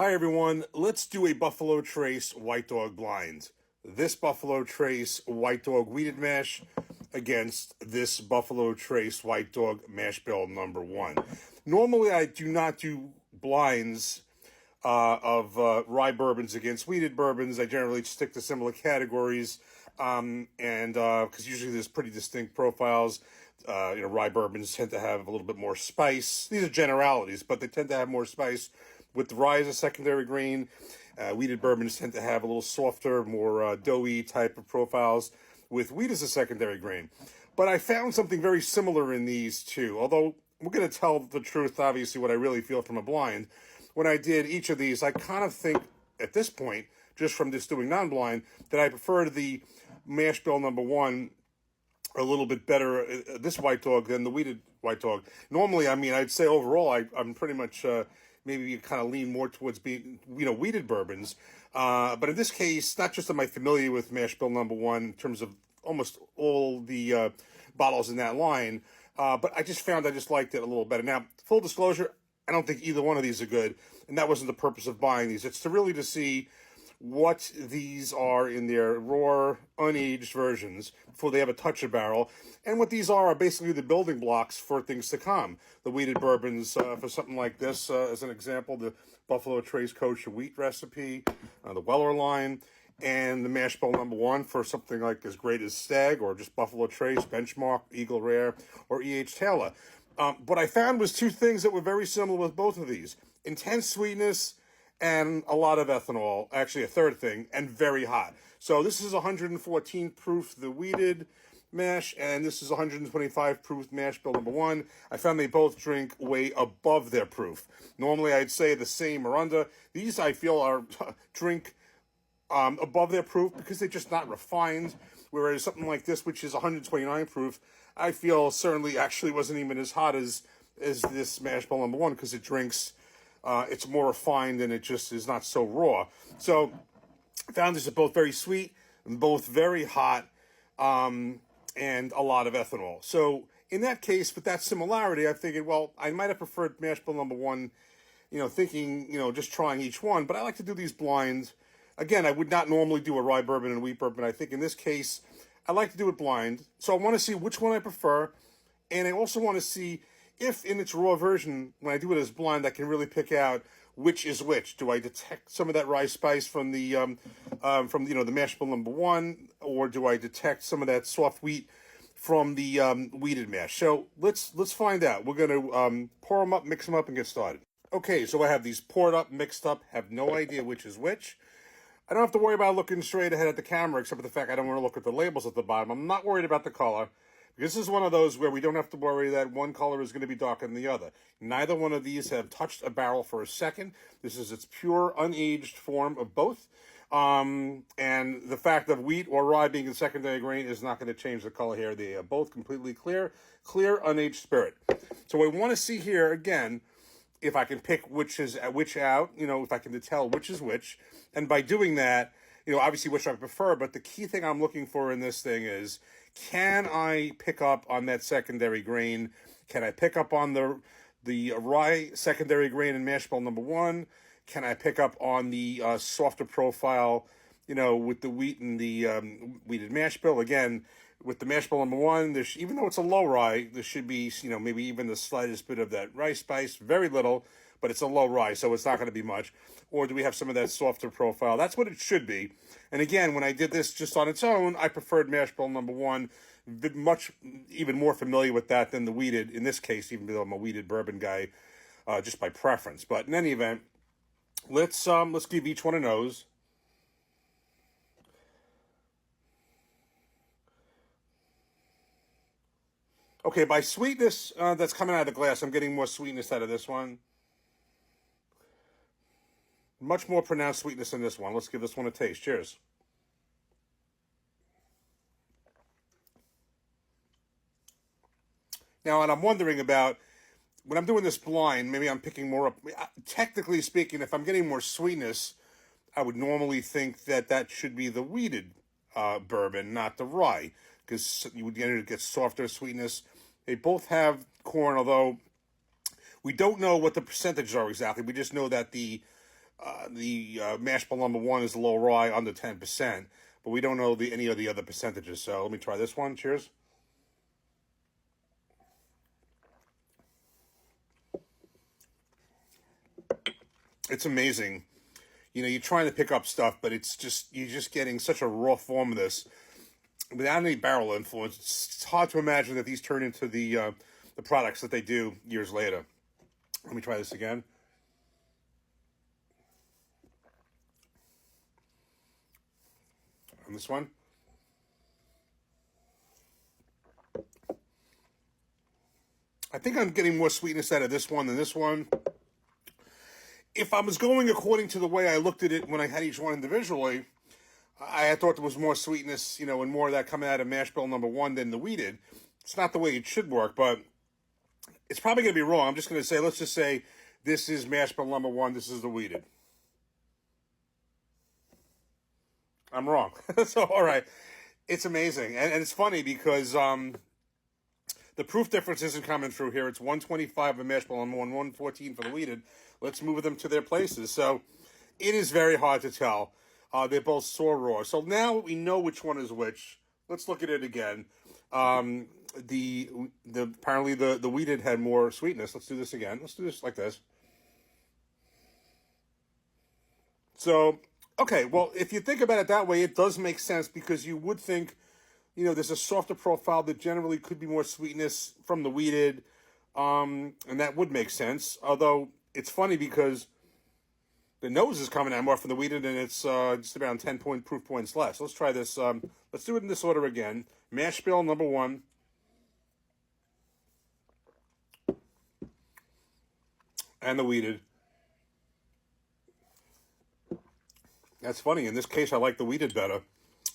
Hi everyone, let's do a Buffalo Trace White Dog blind. This Buffalo Trace White Dog Wheated Mash against this Buffalo Trace White Dog Mash Bill number 1. Normally I do not do blinds of rye bourbons against wheated bourbons. I generally stick to similar categories, and because usually there's pretty distinct profiles. Rye bourbons tend to have a little bit more spice. These are generalities, but they tend to have more spice with rye as a secondary grain. Wheated bourbons tend to have a little softer, more doughy type of profiles with wheat as a secondary grain. But I found something very similar in these two, although we're going to tell the truth, obviously, what I really feel from a blind. When I did each of these, I kind of think at this point, just from just doing non-blind, that I preferred the mash bill number 1 a little bit better, this white dog, than the wheated white dog. Normally, I mean, I'd say overall, I'm pretty much maybe kind of lean more towards being, wheated bourbons. But in this case, not just am I familiar with mash bill number 1 in terms of almost all the bottles in that line, but I just found I just liked it a little better. Now, full disclosure, I don't think either one of these are good, and that wasn't the purpose of buying these. It's to see what these are in their raw, unaged versions before they have a touch of barrel. And what these are basically the building blocks for things to come. The wheated bourbons, for something like this, as an example, the Buffalo Trace Kosher Wheat recipe, the Weller line, and the mash bill number 1 for something like as great as Stag, or just Buffalo Trace, Benchmark, Eagle Rare, or E.H. Taylor. What I found was two things that were very similar with both of these. Intense sweetness and a lot of ethanol, actually a third thing, and very hot. So this is 114 proof, the wheated mash, and this is 125 proof mash bill number 1. I found they both drink way above their proof. Normally I'd say the same or under. These I feel are drink above their proof because they're just not refined. Whereas something like this, which is 129 proof, I feel certainly actually wasn't even as hot as this mash bill number 1 because it drinks. It's more refined and it just is not so raw. So I found these are both very sweet and both very hot, and a lot of ethanol. So in that case, with that similarity, I figured, well, I might have preferred mash bill number 1, thinking, just trying each one. But I like to do these blind. Again, I would not normally do a rye bourbon and wheat bourbon. I think in this case, I like to do it blind. So I want to see which one I prefer. And I also want to see if in its raw version, when I do it as blind, I can really pick out which is which. Do I detect some of that rye spice from the the mash bill number 1, or do I detect some of that soft wheat from the wheated mash? So let's find out. We're going to pour them up, mix them up, and get started. Okay, so I have these poured up, mixed up, have no idea which is which. I don't have to worry about looking straight ahead at the camera, except for the fact I don't want to look at the labels at the bottom. I'm not worried about the color. This is one of those where we don't have to worry that one color is going to be darker than the other. Neither one of these have touched a barrel for a second. This is its pure, unaged form of both. And the fact of wheat or rye being a secondary grain is not going to change the color here. They are both completely clear, unaged spirit. So I want to see here, again, if I can pick which is which out, if I can tell which is which. And by doing that, obviously which I prefer, but the key thing I'm looking for in this thing is, can I pick up on that secondary grain? Can I pick up on the rye secondary grain in mash bill number 1? Can I pick up on the softer profile, with the wheat and the wheated mash bill? Again, with the mash bill number 1, even though it's a low rye, there should be, maybe even the slightest bit of that rye spice, very little, but it's a low rye, so it's not going to be much. Or do we have some of that softer profile? That's what it should be. And again, when I did this just on its own, I preferred mash bill number 1, much even more familiar with that than the wheated, in this case, even though I'm a wheated bourbon guy, just by preference. But in any event, let's give each one a nose. Okay, by sweetness that's coming out of the glass, I'm getting more sweetness out of this one. Much more pronounced sweetness in this one. Let's give this one a taste. Cheers. Now, and I'm wondering about, when I'm doing this blind, maybe I'm picking more up. Technically speaking, if I'm getting more sweetness, I would normally think that should be the wheated bourbon, not the rye, because you would get softer sweetness. They both have corn, although we don't know what the percentages are exactly. We just know that the The mash bill number 1 is low rye, under 10%, but we don't know any of the other percentages. So let me try this one. Cheers. It's amazing. You know, you're trying to pick up stuff, but you're just getting such a raw form of this without any barrel influence. It's hard to imagine that these turn into the products that they do years later. Let me try this again. On this one. I think I'm getting more sweetness out of this one than this one. If I was going according to the way I looked at it when I had each one individually, I thought there was more sweetness, and more of that coming out of mash bill number 1 than the wheated. It's not the way it should work, but it's probably going to be wrong. I'm just going to say, let's just say this is mash bill number 1, this is the wheated. I'm wrong. So, all right. It's amazing. And it's funny because the proof difference isn't coming through here. It's 125 for mash bill number 1, 114 for the wheated. Let's move them to their places. So it is very hard to tell. They're both so raw. So now we know which one is which. Let's look at it again. Apparently the wheated had more sweetness. Let's do this again. Let's do this like this. So, okay, well, if you think about it that way, it does make sense because you would think, there's a softer profile that generally could be more sweetness from the wheated, and that would make sense. Although it's funny because the nose is coming out more from the wheated, and it's just around 10 proof points less. Let's try this. Let's do it in this order again. Mash bill number 1. And the wheated. That's funny. In this case, I like the wheated better.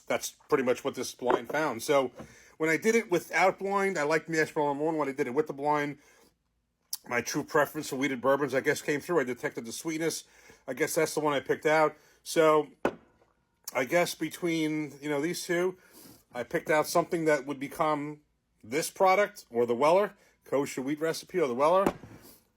That's pretty much what this blind found. So when I did it without blind, I liked mash bill number 1. When I did it with the blind, my true preference for wheated bourbons, I guess, came through. I detected the sweetness. I guess that's the one I picked out. So I guess between, these two, I picked out something that would become this product or the Weller, kosher wheat recipe or the Weller,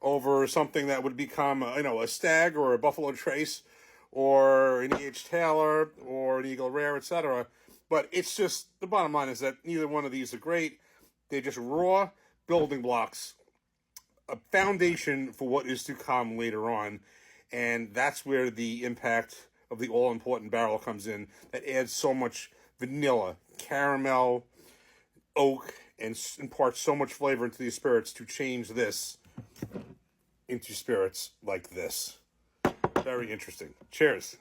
over something that would become, a Stag or a Buffalo Trace or an E.H. Taylor or an Eagle Rare, etc. But it's just, the bottom line is that neither one of these are great. They're just raw building blocks, a foundation for what is to come later on. And that's where the impact of the all-important barrel comes in. That adds so much vanilla, caramel, oak, and imparts so much flavor into these spirits to change this into spirits like this. Very interesting. Cheers.